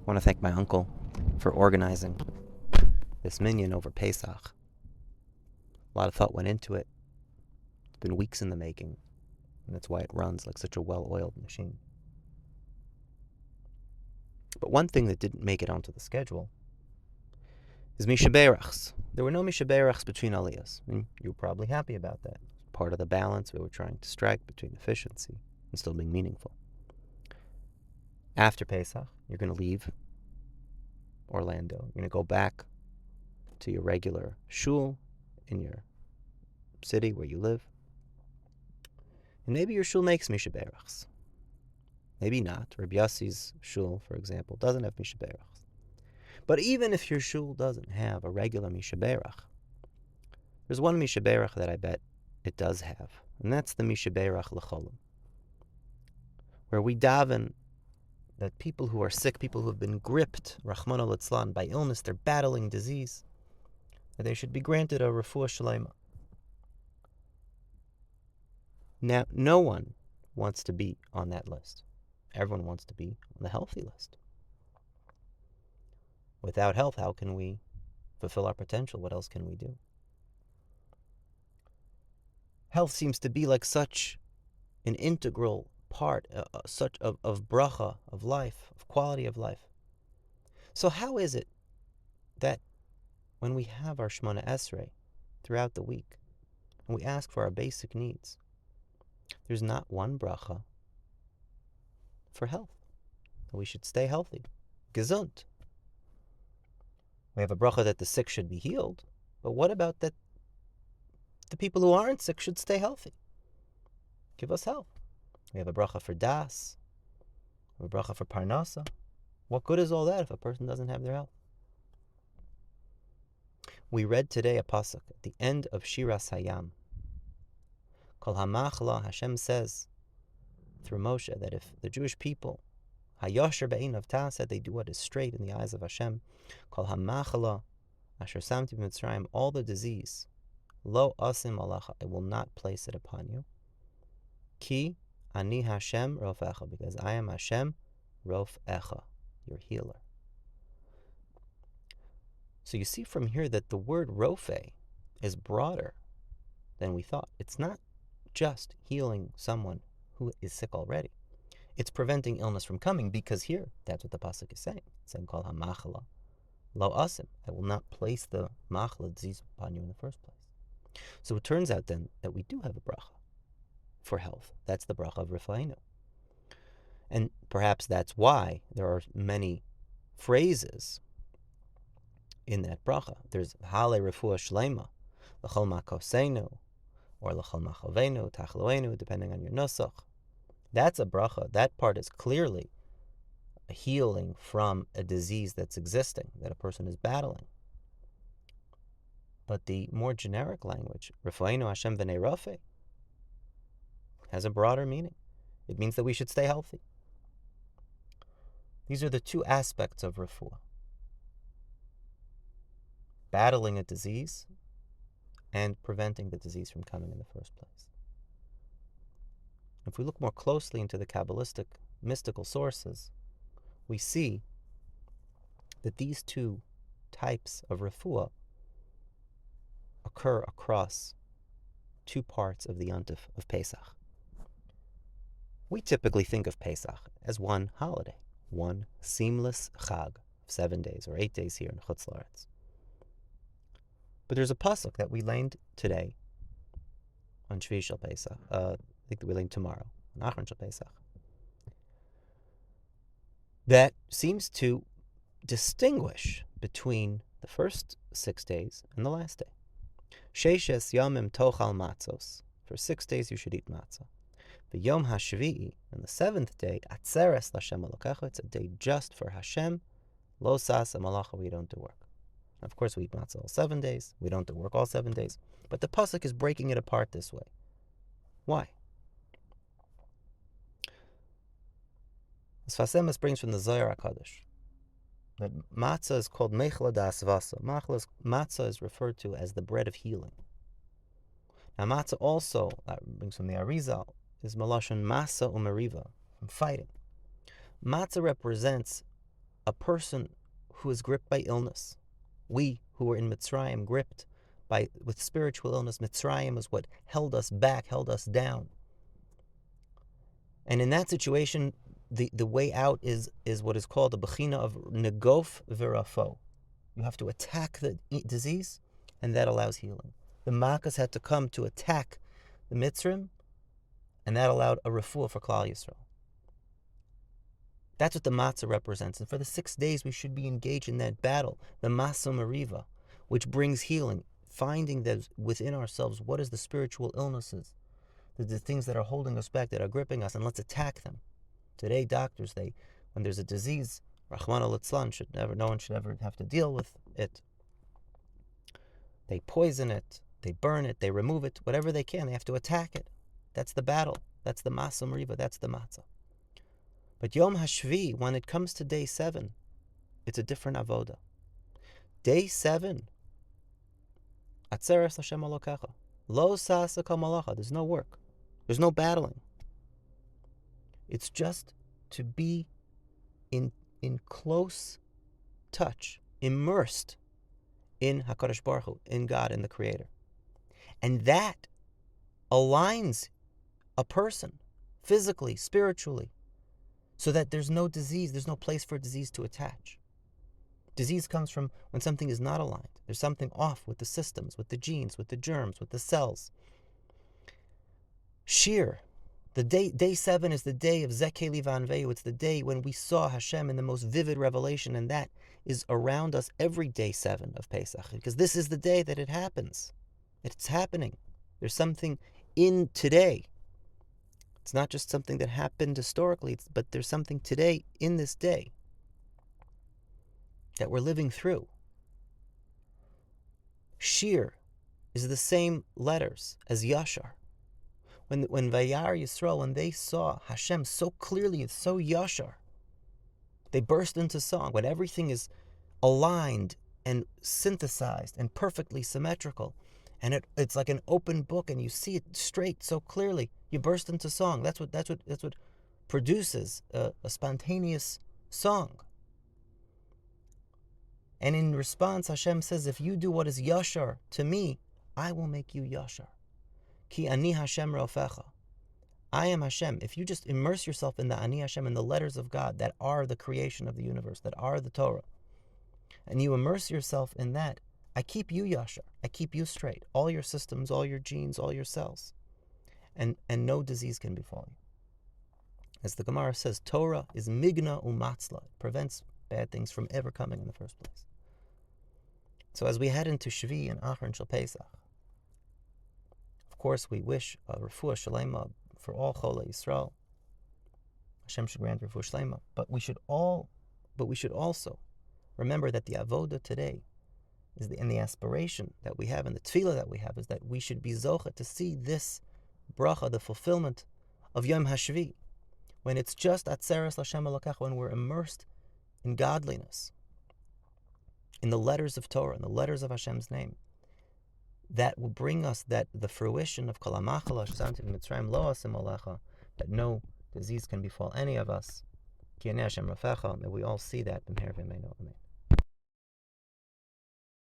want to thank my uncle for organizing this minyan over Pesach. A lot of thought went into it. It's been weeks in the making, and that's why it runs like such a well-oiled machine. But one thing that didn't make it onto the schedule is Misha Berachs. There were no Misha Berachs between Aliyahs, and you were probably happy about that. Part of the balance we were trying to strike between efficiency and still being meaningful. After Pesach, you're going to leave Orlando. You're going to go back to your regular shul in your city where you live. And maybe your shul makes Misha Berachs. Maybe not. Rabbi Yossi's shul, for example, doesn't have Misha Berachs. But even if your shul doesn't have a regular Misha Berach, there's one Misha Berach that I bet it does have, and that's the Misha Berach L'cholim, where we daven that people who are sick, people who have been gripped, Rachmana litzlan, by illness, they're battling disease, that they should be granted a refuah shlema. Now, no one wants to be on that list. Everyone wants to be on the healthy list. Without health, how can we fulfill our potential? What else can we do? Health seems to be like such an integral part, such of bracha, of life, of quality of life. So how is it that when we have our Shemona Esrei throughout the week, and we ask for our basic needs, there's not one bracha for health, that we should stay healthy, gesund? We have a bracha that the sick should be healed, but what about that the people who aren't sick should stay healthy? Give us health. We have a bracha for das, we have a bracha for parnasa. What good is all that if a person doesn't have their health? We read today a pasuk at the end of Shiras Hayam. Kol hamachla, Hashem says through Moshe that if the Jewish people, hayosher be'einav ta, said they do what is straight in the eyes of Hashem, kol hamachla asher samti b'mitzrayim, all the disease, lo asim alacha, I will not place it upon you. Ki ani Hashem rofecha, because I am Hashem rofecha, your healer. So you see from here that the word rofe is broader than we thought. It's not just healing someone who is sick already. It's preventing illness from coming, because here, that's what the pasuk is saying. It's saying, Kol hamachla lo asim, I will not place the machla disease upon you in the first place. So it turns out then that we do have a bracha for health. That's the bracha of Rifa'inu. And perhaps that's why there are many phrases in that bracha. There's Hale Refuah Shlema, L'chol Makosenu, or L'chol Machavenu, Tachloenu, depending on your nusach. That's a bracha. That part is clearly a healing from a disease that's existing, that a person is battling. But the more generic language, Refuainu Hashem v'nei Rafe, has a broader meaning. It means that we should stay healthy. These are the two aspects of refuah: battling a disease and preventing the disease from coming in the first place. If we look more closely into the Kabbalistic mystical sources, we see that these two types of refuah occur across two parts of the Yontif of Pesach. We typically think of Pesach as one holiday, one seamless chag of 7 days or 8 days here in Chutz La'aretz. But there's a pasuk that we learned today on Shvii Shel Pesach. I think that we learn tomorrow on Achron Shel Pesach, that seems to distinguish between the first 6 days and the last day. Sheishes yamim tochal matzos. For 6 days you should eat matzah. The Yom HaShvii, on the 7th day, Atzeres L'Hashem Elokecha, it's a day just for Hashem. Lo sasa malacha, we don't do work. Of course, we eat matzah all 7 days. We don't do work all 7 days. But the pasuk is breaking it apart this way. Why? The Sfas Emes brings from the Zohar HaKadosh that matzah is called mechla da'asvasa. Matzah is referred to as the bread of healing. Now, matzah also, that brings from the Arizal, is malashon masa umeriva, from fighting. Matzah represents a person who is gripped by illness. We who were in Mitzrayim gripped with spiritual illness. Mitzrayim was what held us back, held us down. And in that situation, the way out is what is called a bechina of negof v'rafo. You have to attack the disease, and that allows healing. The Makas had to come to attack the Mitzrim, and that allowed a refuah for Klal Yisrael. That's what the matzah represents. And for the 6 days, we should be engaged in that battle, the Masa Mariva, which brings healing, finding that within ourselves, what is the spiritual illnesses, the things that are holding us back, that are gripping us, and let's attack them. Today, doctors, when there's a disease, Rahman al-Itzlan, no one should ever have to deal with it. They poison it, they burn it, they remove it, whatever they can, they have to attack it. That's the battle. That's the Masa Mariva, that's the matzah. But Yom HaShvii, when it comes to day 7, it's a different avoda. Day 7, Atzeres Hashem Elokecha, Lo Sa'asa Kol Malacha, there's no work. There's no battling. It's just to be in close touch, immersed in HaKadosh Baruch Hu, in God, in the Creator. And that aligns a person physically, spiritually, so that there's no disease, there's no place for disease to attach. Disease comes from when something is not aligned. There's something off with the systems, with the genes, with the germs, with the cells. Shir, the day 7 is the day of Zekeli Vanveyu. It's the day when we saw Hashem in the most vivid revelation, and that is around us every day 7 of Pesach, because this is the day that it happens. It's happening. There's something in today. It's not just something that happened historically, but there's something today in this day that we're living through. Shir is the same letters as Yashar. When Vayar Yisrael, when they saw Hashem so clearly, it's so Yashar, they burst into song. When everything is aligned and synthesized and perfectly symmetrical, and it's like an open book, and you see it straight so clearly, you burst into song. That's what produces a spontaneous song. And in response, Hashem says, if you do what is Yashar to me, I will make you Yashar. Ki ani Hashem rofecha. I am Hashem. If you just immerse yourself in the Ani Hashem, in the letters of God that are the creation of the universe, that are the Torah, and you immerse yourself in that, I keep you Yashar. I keep you straight. All your systems, all your genes, all your cells. And no disease can befall you. As the Gemara says, Torah is migna umatzla. It prevents bad things from ever coming in the first place. So as we head into Shvii and Achron Shel Pesach, of course we wish a refuah shalema for all Cholei Yisrael. Hashem should grant refuah shalema. But we should also remember that the avoda today is and the aspiration that we have and the tefillah that we have is that we should be zocha to see this bracha, the fulfillment of Yom HaShvi, when it's just Atzeres L'Hashem Elokecha, when we're immersed in godliness, in the letters of Torah, in the letters of Hashem's name, that will bring us the fruition of Kol HaMachala Shesamti B'Mitzrayim Lo Asim Alecha, that no disease can befall any of us. Ki Ani Hashem Rafecha, may we all see that. B'meher v'meinu. Amen.